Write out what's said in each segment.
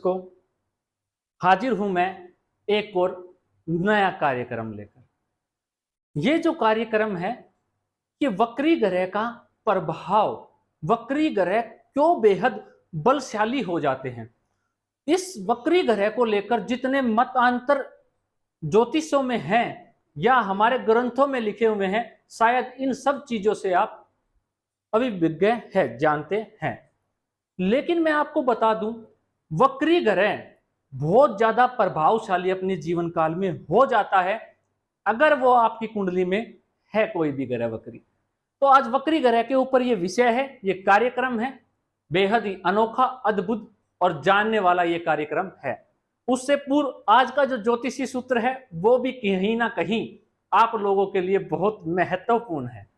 को हाजिर हूं मैं एक और नया कार्यक्रम लेकर। ये जो कार्यक्रम है कि वक्री ग्रह का प्रभाव, वक्री ग्रह क्यों बेहद बलशाली हो जाते हैं, इस वक्री ग्रह को लेकर जितने मतांतर ज्योतिषों में हैं या हमारे ग्रंथों में लिखे हुए हैं, शायद इन सब चीजों से आप अभिज्ञ है, जानते हैं। लेकिन मैं आपको बता दूं, वक्री ग्रह बहुत ज्यादा प्रभावशाली अपने जीवन काल में हो जाता है अगर वो आपकी कुंडली में है कोई भी ग्रह वक्री। तो आज वक्री ग्रह के ऊपर ये विषय है, ये कार्यक्रम है, बेहद ही अनोखा, अद्भुत और जानने वाला ये कार्यक्रम है। उससे पूर्व आज का जो ज्योतिषी सूत्र है वो भी कहीं ना कहीं आप लोगों के लिए बहुत महत्वपूर्ण है।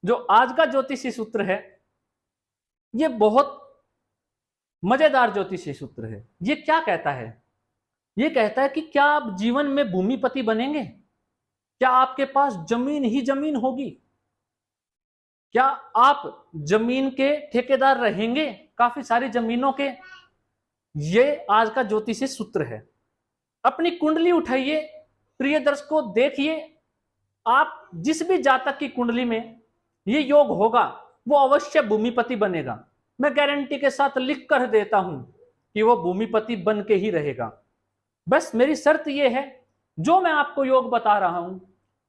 जो आज का ज्योतिषी सूत्र है ये बहुत मजेदार ज्योतिषी सूत्र है। ये क्या कहता है? ये कहता है कि क्या आप जीवन में भूमिपति बनेंगे? क्या आपके पास जमीन ही जमीन होगी? क्या आप जमीन के ठेकेदार रहेंगे, काफी सारी जमीनों के? ये आज का ज्योतिषी सूत्र है। अपनी कुंडली उठाइए प्रिय दर्शकों, देखिए आप जिस भी जातक की कुंडली में ये योग होगा वो अवश्य भूमिपति बनेगा। मैं गारंटी के साथ लिख कर देता हूं कि वो भूमिपति बन के ही रहेगा। बस मेरी शर्त ये है, जो मैं आपको योग बता रहा हूं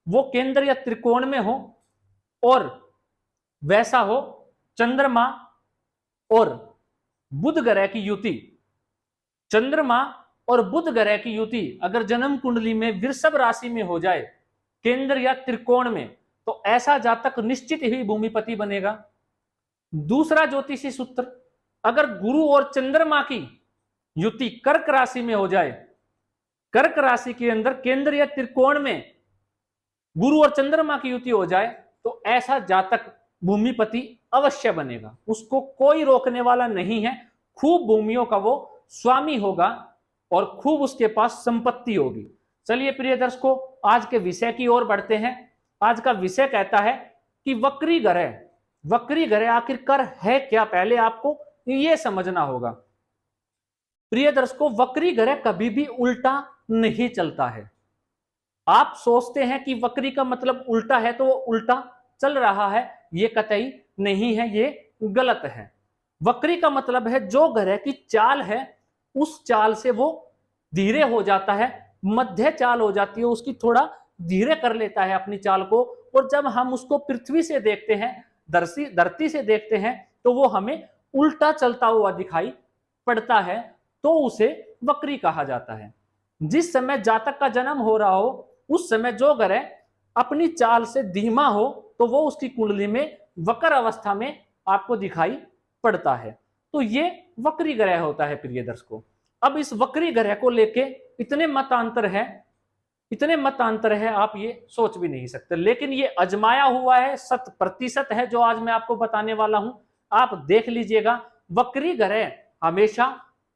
वो केंद्र या त्रिकोण में हो और वैसा हो चंद्रमा और बुध ग्रह की युति। चंद्रमा और बुध ग्रह की युति अगर जन्म कुंडली में वृषभ राशि में हो जाए, केंद्र या त्रिकोण में, तो ऐसा जातक निश्चित ही भूमिपति बनेगा। दूसरा ज्योतिषी सूत्र, अगर गुरु और चंद्रमा की युति कर्क राशि में हो जाए, कर्क राशि के अंदर केंद्र या त्रिकोण में गुरु और चंद्रमा की युति हो जाए, तो ऐसा जातक भूमिपति अवश्य बनेगा। उसको कोई रोकने वाला नहीं है। खूब भूमियों का वो स्वामी होगा और खूब उसके पास संपत्ति होगी। चलिए प्रिय दर्शकों, आज के विषय की ओर बढ़ते हैं। आज का विषय कहता है कि वक्री ग्रह, वक्री ग्रह आखिरकार है क्या, पहले आपको यह समझना होगा। प्रिय दर्शकों, वक्री ग्रह कभी भी उल्टा नहीं चलता है। आप सोचते हैं कि वक्री का मतलब उल्टा है तो वो उल्टा चल रहा है, ये कतई नहीं है, ये गलत है। वक्री का मतलब है जो ग्रह की चाल है उस चाल से वो धीरे हो जाता है, मध्य चाल हो जाती है उसकी, थोड़ा धीरे कर लेता है अपनी चाल को। और जब हम उसको पृथ्वी से देखते हैं, धरती से देखते हैं, तो वो हमें उल्टा चलता हुआ दिखाई पड़ता है, तो उसे वक्री कहा जाता है। जिस समय जातक का जन्म हो रहा हो उस समय जो ग्रह अपनी चाल से धीमा हो तो वो उसकी कुंडली में वक्र अवस्था में आपको दिखाई पड़ता है। तो ये वक्री ग्रह होता है प्रिय दर्शकों। अब इस वक्री ग्रह को लेके इतने मतांतर है, इतने मतांतर है, आप ये सोच भी नहीं सकते। लेकिन ये अजमाया हुआ है, 100% है जो आज मैं आपको बताने वाला हूं। आप देख लीजिएगा, वक्री ग्रह हमेशा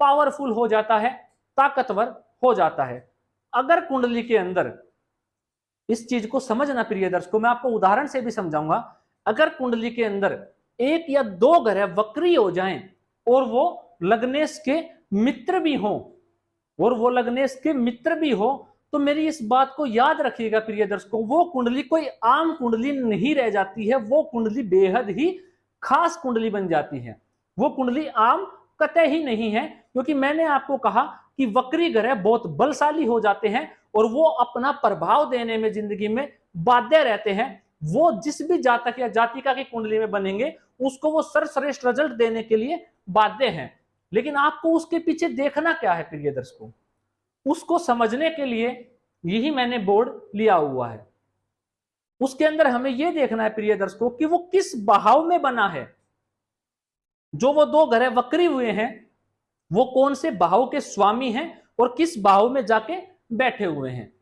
पावरफुल हो जाता है, ताकतवर हो जाता है। अगर कुंडली के अंदर, इस चीज को समझना प्रिय दर्शकों, मैं आपको उदाहरण से भी समझाऊंगा। अगर कुंडली के अंदर एक या दो ग्रह वक्री हो जाएं और वो लग्नेश के मित्र भी हो, और वो लग्नेश के मित्र भी हो, तो मेरी इस बात को याद रखिएगा प्रिय दर्शकों, वो कुंडली कोई आम कुंडली नहीं रह जाती है, वो कुंडली बेहद ही खास कुंडली बन जाती है। वो कुंडली आम कतई ही नहीं है, क्योंकि मैंने आपको कहा कि वक्री ग्रह बहुत बलशाली हो जाते हैं और वो अपना प्रभाव देने में जिंदगी में बाध्य रहते हैं। वो जिस भी जातक या जातिका की कुंडली में बनेंगे उसको वो सर्वश्रेष्ठ रिजल्ट देने के लिए बाध्य हैं। लेकिन आपको उसके पीछे देखना क्या है प्रिय दर्शकों, उसको समझने के लिए यही मैंने बोर्ड लिया हुआ है। उसके अंदर हमें यह देखना है प्रिय दर्शकों कि वो किस भाव में बना है। जो वो दो ग्रह वक्री हुए हैं वो कौन से भाव के स्वामी हैं और किस भाव में जाके बैठे हुए हैं।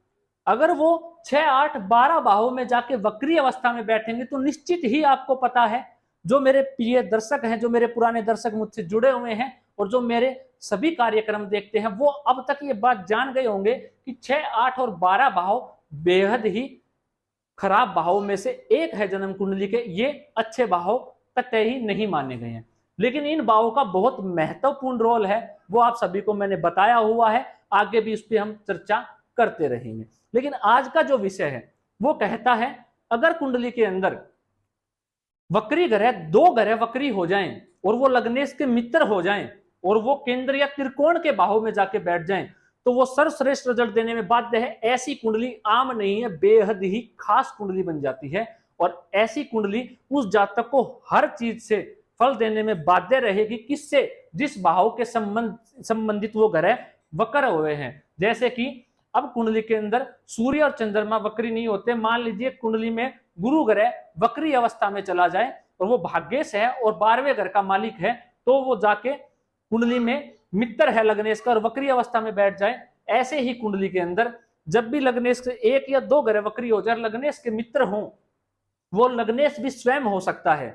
अगर वो 6, 8, 12 भावों में जाके वक्री अवस्था में बैठेंगे तो निश्चित ही आपको पता है, जो मेरे प्रिय दर्शक हैं, जो मेरे पुराने दर्शक मुझसे जुड़े हुए हैं और जो मेरे सभी कार्यक्रम देखते हैं, वो अब तक ये बात जान गए होंगे कि 6, 8 और 12 भाव बेहद ही खराब भाव में से एक है जन्म कुंडली के। ये अच्छे भाव कतई ही नहीं माने गए हैं। लेकिन इन भावों का बहुत महत्वपूर्ण रोल है, वो आप सभी को मैंने बताया हुआ है, आगे भी इस पर हम चर्चा करते रहेंगे। लेकिन आज का जो विषय है वो कहता है, अगर कुंडली के अंदर वक्री ग्रह, दो ग्रह वक्री हो जाएं और वो लग्नेश के मित्र हो जाएं और वो केंद्र या त्रिकोण के बाहु में जाके बैठ जाएं, तो वो सर्वश्रेष्ठ रिजल्ट देने में बाध्य है। ऐसी कुंडली आम नहीं है, बेहद ही खास कुंडली बन जाती है, और ऐसी कुंडली उस जातक को हर चीज से फल देने में बाध्य रहेगी। किससे? जिस बाहु के संबंधित वो ग्रह वक्र हुए हैं। जैसे कि अब कुंडली के अंदर सूर्य और चंद्रमा वक्री नहीं होते। मान लीजिए कुंडली में गुरु ग्रह वक्री अवस्था में चला जाए और वो भाग्येश है और 12वें घर का मालिक है, तो वो जाके कुंडली में मित्र है लग्नेश का और वक्री अवस्था में बैठ जाए। ऐसे ही कुंडली के अंदर जब भी लग्नेश के एक या दो ग्रह वक्री हो जाए, लग्नेश के मित्र हों, वो लग्नेश भी स्वयं हो सकता है,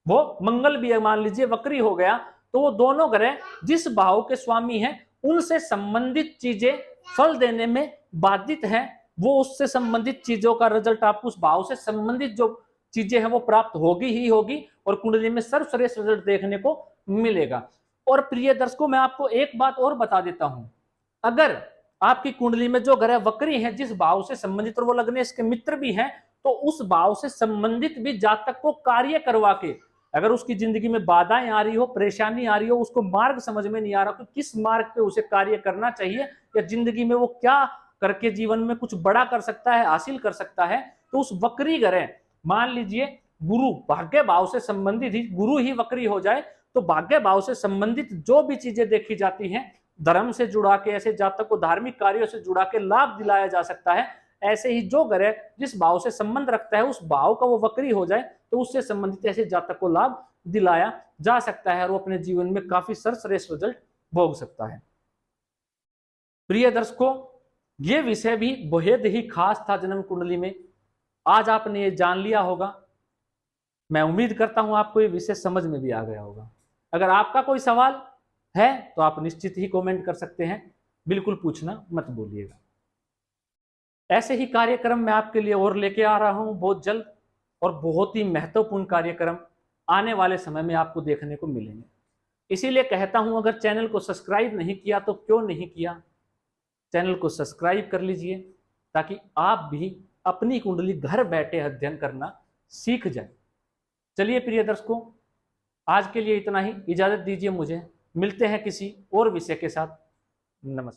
वो मंगल भी मान लीजिए वक्री हो गया, तो वो दोनों ग्रह जिस भाव के स्वामी हैं उनसे संबंधित चीजें फल देने में बाधित हैं। वो उससे संबंधित चीजों का रिजल्ट आपको उस भाव से संबंधित जो चीजें हैं वो प्राप्त होगी ही होगी, और कुंडली में सर्वश्रेष्ठ रिजल्ट देखने को मिलेगा। और प्रिय दर्शकों, मैं आपको एक बात और बता देता हूं, अगर आपकी कुंडली में जो ग्रह वक्री हैं जिस भाव से संबंधित और वो लग्नेश के मित्र भी हैं, तो उस भाव से संबंधित भी जातक को कार्य करवा के, अगर उसकी जिंदगी में बाधाएं आ रही हो, परेशानी आ रही हो, उसको मार्ग समझ में नहीं आ रहा कि किस मार्ग पे उसे कार्य करना चाहिए या जिंदगी में वो क्या करके जीवन में कुछ बड़ा कर सकता है, हासिल कर सकता है, तो उस वक्री ग्रह, मान लीजिए गुरु भाग्य भाव से संबंधित ही गुरु ही वक्री हो जाए, तो भाग्य भाव से संबंधित जो भी चीजें देखी जाती हैं, धर्म से जुड़ा के, ऐसे जातक को धार्मिक कार्यों से जुड़ा के लाभ दिलाया जा सकता है। ऐसे ही जो ग्रह जिस भाव से संबंध रखता है उस भाव का वो वक्री हो जाए, तो उससे संबंधित ऐसे जातक को लाभ दिलाया जा सकता है और वो अपने जीवन में काफी सर्वश्रेष्ठ रिजल्ट भोग सकता है। प्रिय दर्शकों, ये विषय भी बेहद ही खास था जन्म कुंडली में। आज आपने ये जान लिया होगा। मैं उम्मीद करता हूं आपको ये विषय समझ में भी आ गया होगा। अगर आपका कोई सवाल है तो आप निश्चित ही कमेंट कर सकते हैं, बिल्कुल पूछना मत भूलिएगा। ऐसे ही कार्यक्रम मैं आपके लिए और लेके आ रहा हूं बहुत जल्द, और बहुत ही महत्वपूर्ण कार्यक्रम आने वाले समय में आपको देखने को मिलेंगे। इसीलिए कहता हूं, अगर चैनल को सब्सक्राइब नहीं किया तो क्यों नहीं किया, चैनल को सब्सक्राइब कर लीजिए ताकि आप भी अपनी कुंडली घर बैठे अध्ययन करना सीख जाए। चलिए प्रिय दर्शकों, आज के लिए इतना ही, इजाजत दीजिए मुझे। मिलते हैं किसी और विषय के साथ। नमस्कार।